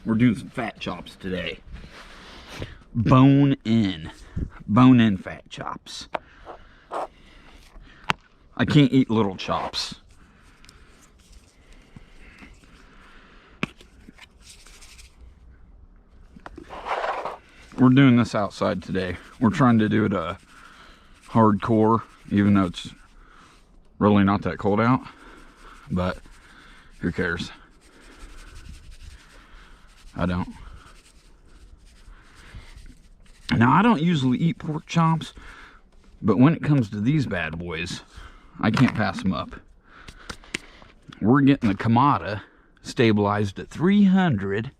We're doing some fat chops today. Bone in fat chops. I can't eat little chops. We're doing this outside today. We're trying to do it hardcore, even though it's really not that cold out, but who cares? I don't. Now, I don't usually eat pork chops, but when it comes to these bad boys, I can't pass them up. We're getting the Kamado stabilized at 300,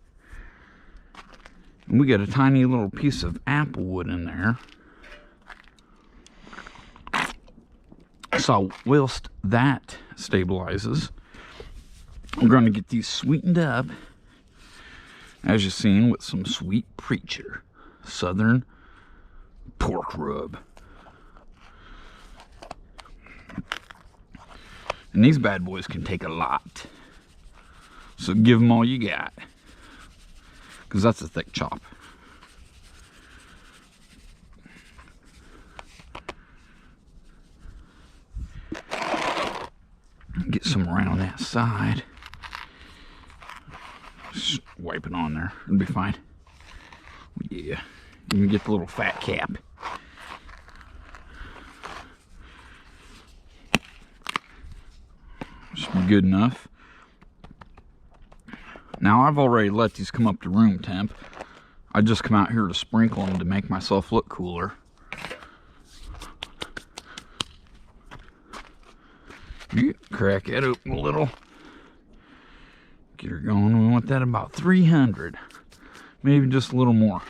and we got a tiny little piece of apple wood in there. So whilst that stabilizes, we're going to get these sweetened up, as you've seen, with some Sweet Preacher Southern pork rub. And these bad boys can take a lot, so give them all you got, because that's a thick chop. Get some around that side. Just wipe it on there, it'll be fine. Yeah, you can get the little fat cap. Should be good enough. Now, I've already let these come up to room temp. I just come out here to sprinkle them to make myself look cooler. You crack it open a little. Get her going. We want that about 300. Maybe just a little more.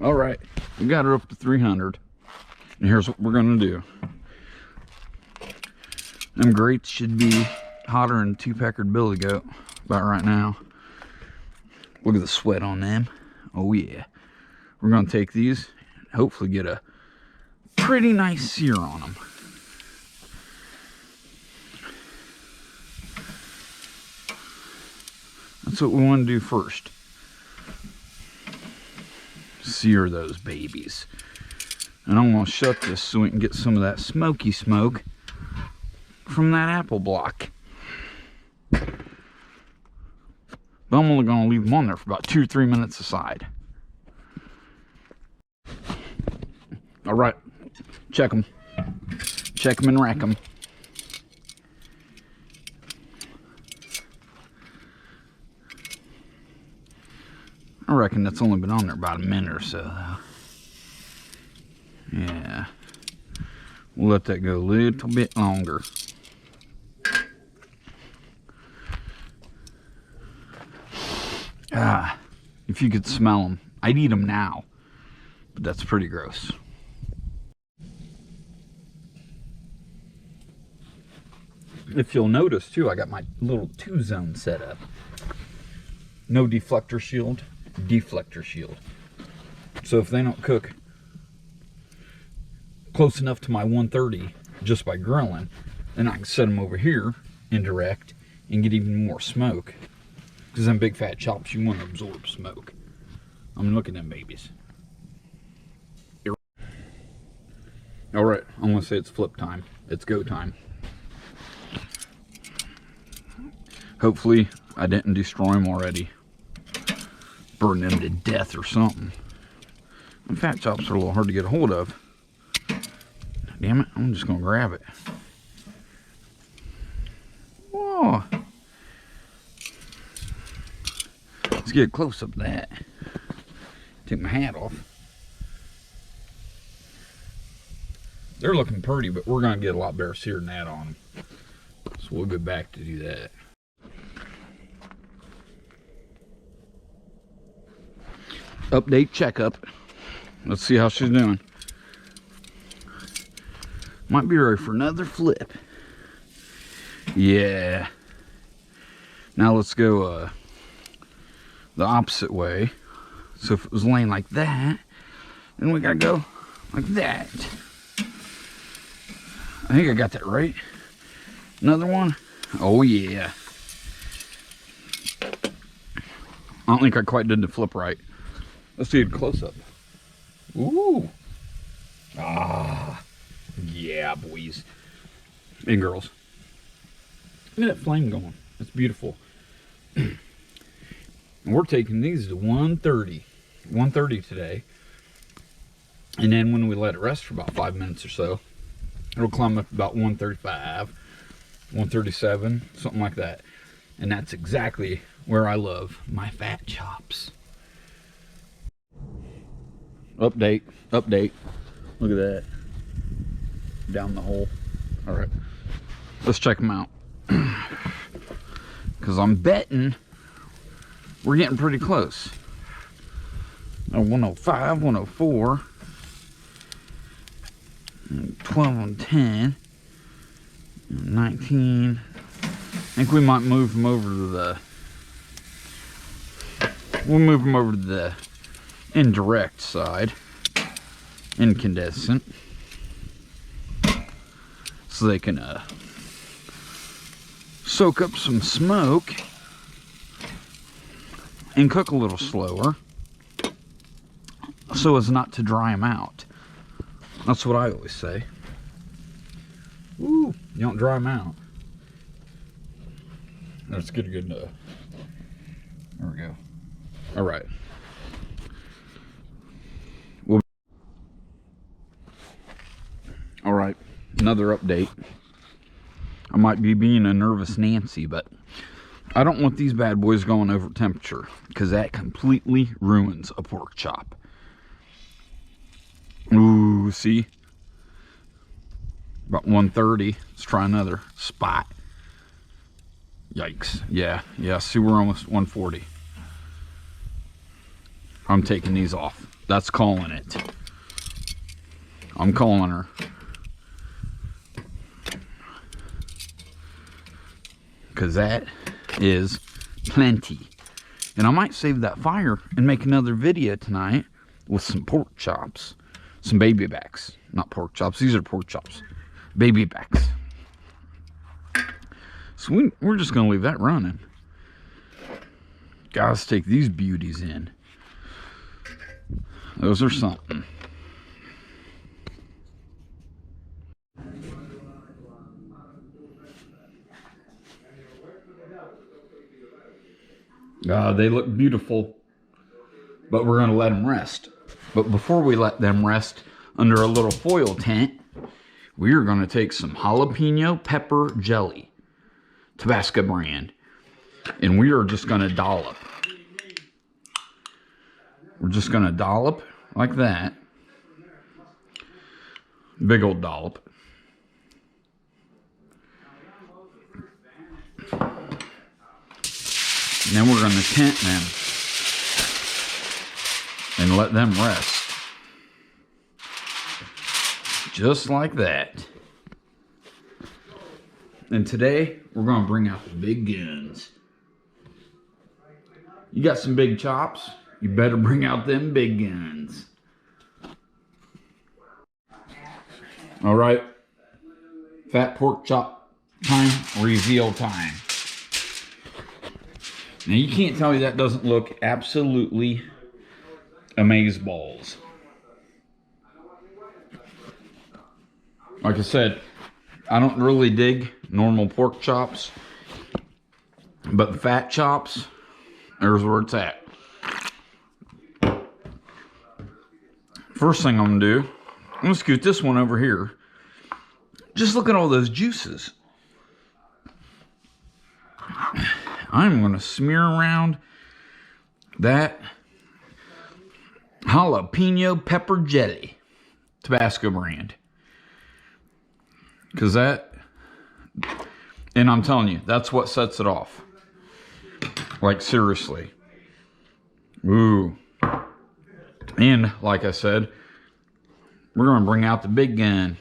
All right, we got her up to 300. And here's what we're gonna do. Them grates should be hotter than a two-peckered billy goat about right now. Look at the sweat on them. Oh yeah. We're gonna take these and hopefully get a pretty nice sear on them. That's what we want to do first. Sear those babies. And I'm gonna shut this so we can get some of that smoky smoke from that apple block. But I'm only gonna leave them on there for about 2 or 3 minutes aside. All right, check them and rack them. I reckon that's only been on there about a minute or so, though. Yeah. We'll let that go a little bit longer. Ah, if you could smell them. I'd eat them now, but that's pretty gross. If you'll notice, too, I got my little 2-zone set up. No deflector shield. Deflector shield. So if they don't cook close enough to my 130 just by grilling, then I can set them over here indirect and get even more smoke, because them big fat chops, you want to absorb smoke. I mean, look at them babies. All right, I'm gonna say it's flip time. It's go time. Hopefully I didn't destroy them already. Burn them to death or something. And fat chops are a little hard to get a hold of. Damn it, I'm just gonna grab it. Whoa. Let's get a close up of that. Take my hat off. They're looking pretty, but we're gonna get a lot better sear than that on them. So we'll go back to do that. Update checkup. Let's see how she's doing. Might be ready for another flip. Yeah. Now let's go the opposite way. So if it was laying like that, then we gotta go like that. I think I got that right. Another one. Oh yeah. I don't think I quite did the flip right. Let's do a close up. Ooh. Ah. Yeah, boys and girls. Look at that flame going. That's beautiful. And we're taking these to 130. 130 today. And then when we let it rest for about 5 minutes or so, it'll climb up about 135, 137, something like that. And that's exactly where I love my fat chops. Update. Look at that. Down the hole. All right. Let's check them out. Because I'm betting we're getting pretty close. 105, 104, 12 and 10, 19. I think we might move them over to the, we'll move them over to the indirect side, incandescent, so they can soak up some smoke and cook a little slower so as not to dry them out. That's what I always say. Ooh, you don't dry them out. Let's get a good there we go. All right. All right, another update. I might be being a nervous Nancy, but I don't want these bad boys going over temperature, because that completely ruins a pork chop. Ooh, see? About 130. Let's try another spot. Yikes. Yeah, see, we're almost 140. I'm taking these off. That's calling it. I'm calling her. Because that is plenty. And I might save that fire and make another video tonight with some pork chops. Some baby backs. Not pork chops. These are pork chops. Baby backs. So we're just going to leave that running. Guys, take these beauties in. Those are something. They look beautiful, but we're going to let them rest. But before we let them rest under a little foil tent, we are going to take some jalapeno pepper jelly, Tabasco brand, and we are just going to dollop. We're just going to dollop like that. Big old dollop. And then we're going to tent them and let them rest. Just like that. And today, we're going to bring out the big guns. You got some big chops, you better bring out them big guns. All right. Fat pork chop time, reveal time. Now you can't tell me that doesn't look absolutely amazeballs. Like I said, I don't really dig normal pork chops, but the fat chops, there's where it's at. First thing I'm gonna do, I'm gonna scoot this one over here. Just look at all those juices. I'm going to smear around that jalapeno pepper jelly, Tabasco brand. Because that, and I'm telling you, that's what sets it off. Like, seriously. Ooh. And, like I said, we're going to bring out the big gun.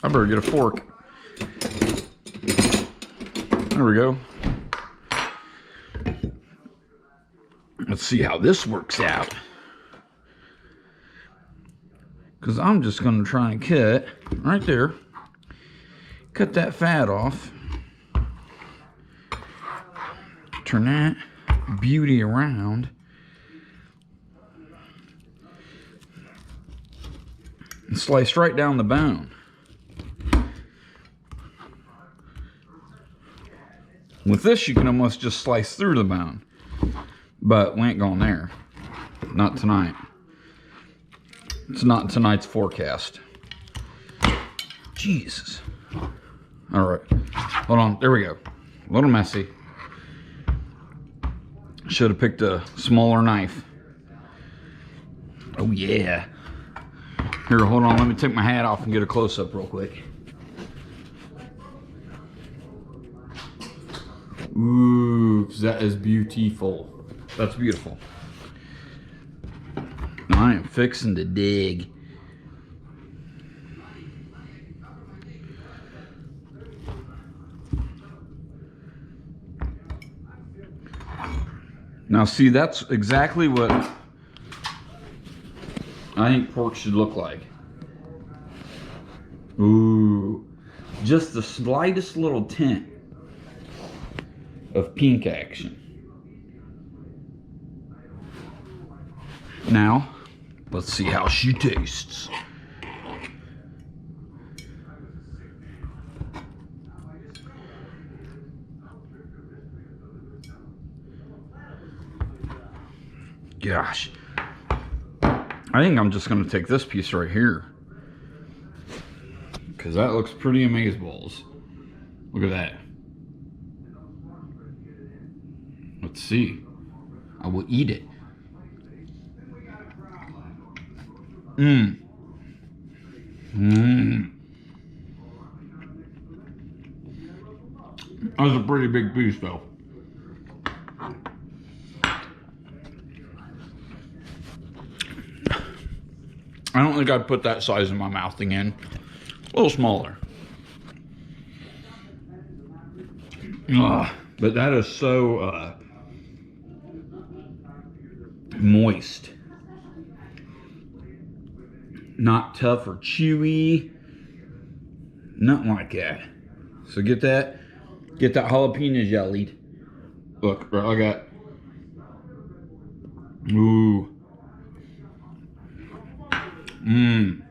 I better get a fork. There we go. Let's see how this works out. Because I'm just going to try and cut right there. Cut that fat off. Turn that beauty around. And slice right down the bone. With this, you can almost just slice through the bone. But we ain't going there. Not tonight. It's not tonight's forecast. Jesus. All right. Hold on. There we go. A little messy. Should have picked a smaller knife. Oh, yeah. Here, hold on. Let me take my hat off and get a close-up real quick. Ooh, that is beautiful. That's beautiful. I am fixing to dig. Now see, that's exactly what I think pork should look like. Ooh, just the slightest little tint of pink action. Now, let's see how she tastes. Gosh. I think I'm just going to take this piece right here. Because that looks pretty amazeballs. Look at that. Let's see. I will eat it. Mmm. Mmm. That's a pretty big piece though. I don't think I'd put that size in my mouth again. A little smaller. But that is so moist. Not tough or chewy. Nothing like that. So get that jalapeno jellied. Look, right like that. Ooh. Mmm.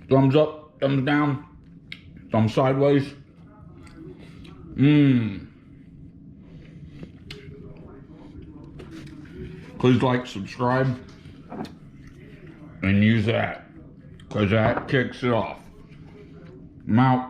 Thumbs up, thumbs down, thumbs sideways. Mmm. Please like, subscribe, and use that, because that kicks it off. I'm out.